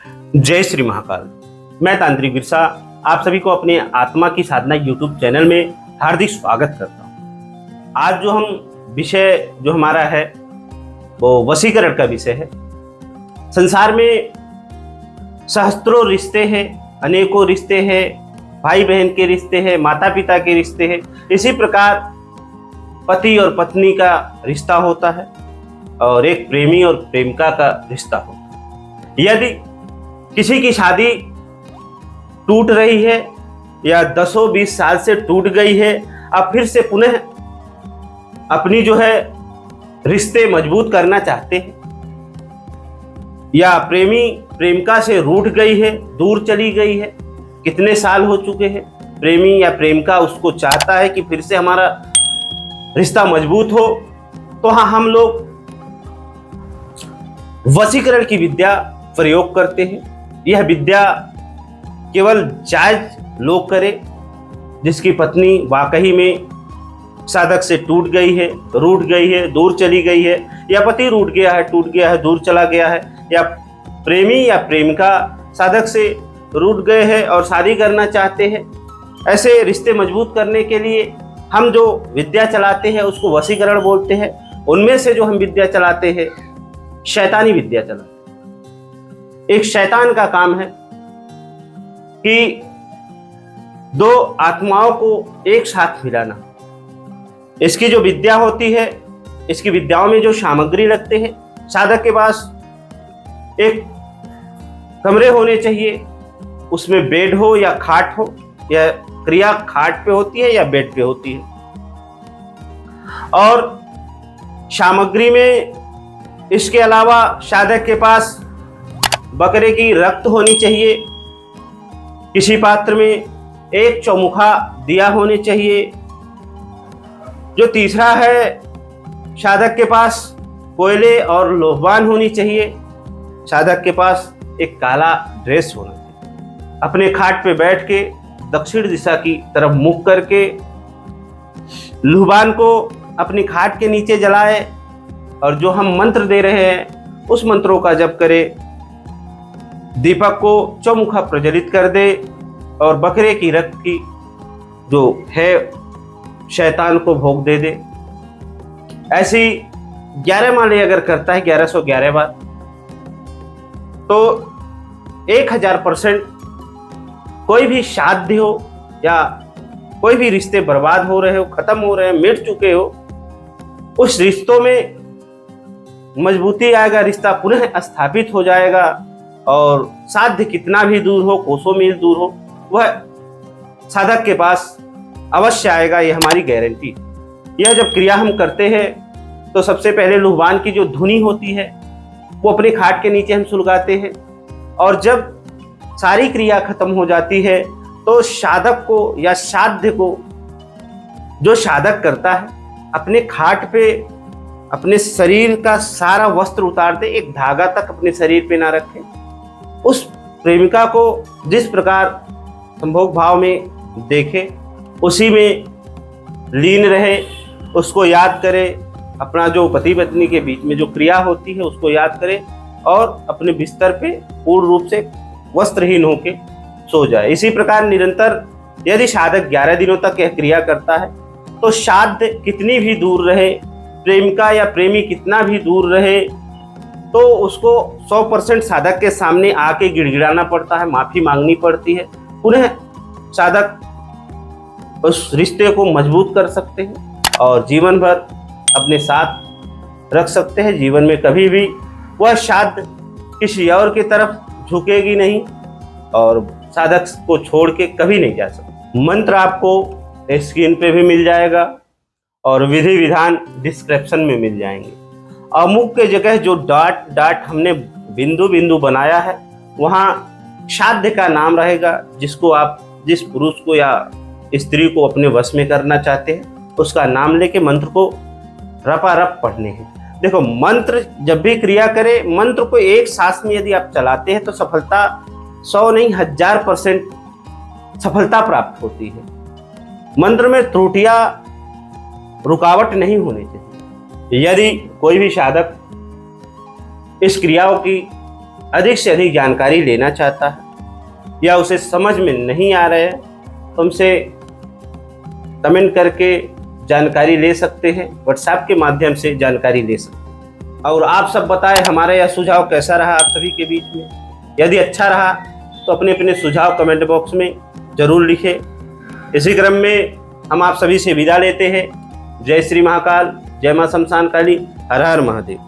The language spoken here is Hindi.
जय श्री महाकाल। मैं तांत्रिक बिरसा आप सभी को अपने आत्मा की साधना यूट्यूब चैनल में हार्दिक स्वागत करता हूं। आज जो हम विषय जो हमारा है वो वशीकरण का विषय है। संसार में सहस्त्रों रिश्ते हैं, अनेकों रिश्ते हैं, भाई बहन के रिश्ते हैं, माता पिता के रिश्ते हैं। इसी प्रकार पति और पत्नी का रिश्ता होता है और एक प्रेमी और प्रेमिका का रिश्ता होता है। यदि किसी की शादी टूट रही है या 10-20 साल से टूट गई है, अब फिर से पुनः अपनी जो है रिश्ते मजबूत करना चाहते हैं, या प्रेमी प्रेमिका से रूठ गई है, दूर चली गई है, कितने साल हो चुके हैं, प्रेमी या प्रेमिका उसको चाहता है कि फिर से हमारा रिश्ता मजबूत हो, तो हाँ, हम लोग वशीकरण की विद्या प्रयोग करते हैं। यह विद्या केवल जायज लोग करें जिसकी पत्नी वाकई में साधक से टूट गई है, रूठ गई है, दूर चली गई है, या पति रूठ गया है, टूट गया है, दूर चला गया है, या प्रेमी या प्रेमिका साधक से रूठ गए हैं और शादी करना चाहते हैं। ऐसे रिश्ते मजबूत करने के लिए हम जो विद्या चलाते हैं उसको वशीकरण बोलते हैं। उनमें से जो हम विद्या चलाते हैं शैतानी विद्या चलाते हैं। एक शैतान का काम है कि दो आत्माओं को एक साथ मिलाना। इसकी जो विद्या होती है, इसकी विद्याओं में जो सामग्री लगते हैं, साधक के पास एक कमरे होने चाहिए, उसमें बेड हो या खाट हो, या क्रिया खाट पे होती है या बेड पे होती है। और सामग्री में इसके अलावा साधक के पास बकरे की रक्त होनी चाहिए, किसी पात्र में एक चौमुखा दिया होने चाहिए। जो तीसरा है, साधक के पास कोयले और लोहवान होनी चाहिए। साधक के पास एक काला ड्रेस होना चाहिए। अपने खाट पे बैठ के दक्षिण दिशा की तरफ मुख करके लोहवान को अपनी खाट के नीचे जलाए और जो हम मंत्र दे रहे हैं उस मंत्रों का जप करे। दीपक को चौमुखा प्रज्वलित कर दे और बकरे की रक्त की जो है शैतान को भोग दे दे। ऐसी 11 माले अगर करता है, 1111 बार, तो 1000% कोई भी शादी हो या कोई भी रिश्ते बर्बाद हो रहे हो, खत्म हो रहे हैं, मिट चुके हो, उस रिश्तों में मजबूती आएगा, रिश्ता पुनः स्थापित हो जाएगा। और साध्य कितना भी दूर हो, कोसों मील दूर हो, वह साधक के पास अवश्य आएगा, ये हमारी गारंटी। यह जब क्रिया हम करते हैं तो सबसे पहले लोहवान की जो धुनी होती है वो अपने खाट के नीचे हम सुलगाते हैं, और जब सारी क्रिया खत्म हो जाती है तो साधक को या साध्य को, जो साधक करता है, अपने खाट पे अपने शरीर का सारा वस्त्र उतार दे, एक धागा तक अपने शरीर पे ना रखे। उस प्रेमिका को जिस प्रकार संभोग भाव में देखे उसी में लीन रहे, उसको याद करे, अपना जो पति पत्नी के बीच में जो क्रिया होती है उसको याद करे और अपने बिस्तर पे पूर्ण रूप से वस्त्रहीन होके सो जाए। इसी प्रकार निरंतर यदि साधक 11 दिनों तक यह क्रिया करता है तो साध्य कितनी भी दूर रहे, प्रेमिका या प्रेमी कितना भी दूर रहे, तो उसको 100% साधक के सामने आके गिड़गिड़ाना पड़ता है, माफी मांगनी पड़ती है। पुनः साधक उस रिश्ते को मजबूत कर सकते हैं और जीवन भर अपने साथ रख सकते हैं। जीवन में कभी भी वह साध्य किसी और की तरफ झुकेगी नहीं और साधक को छोड़ के कभी नहीं जा सकती। मंत्र आपको स्क्रीन पे भी मिल जाएगा और विधि विधान डिस्क्रिप्शन में मिल जाएंगे। अमुक के जगह जो डॉट डॉट हमने बिंदु बिंदु बनाया है वहाँ साध्य का नाम रहेगा, जिसको आप जिस पुरुष को या स्त्री को अपने वश में करना चाहते हैं उसका नाम लेके मंत्र को रपारप पढ़ने हैं। देखो, मंत्र जब भी क्रिया करे, मंत्र को एक सांस में यदि आप चलाते हैं तो सफलता 100 नहीं 1000% सफलता प्राप्त होती है। मंत्र में त्रुटियां, रुकावट नहीं होनी चाहिए। यदि कोई भी साधक इस क्रियाओं की अधिक से अधिक जानकारी लेना चाहता है या उसे समझ में नहीं आ रहा है तो हमसे कमेंट करके जानकारी ले सकते हैं, व्हाट्सएप के माध्यम से जानकारी ले सकते हैं। और आप सब बताएं हमारा यह सुझाव कैसा रहा आप सभी के बीच में। यदि अच्छा रहा तो अपने अपने सुझाव कमेंट बॉक्स में ज़रूर लिखें। इसी क्रम में हम आप सभी से विदा लेते हैं। जय श्री महाकाल, जय मां शमशान काली, हर हर महादेव।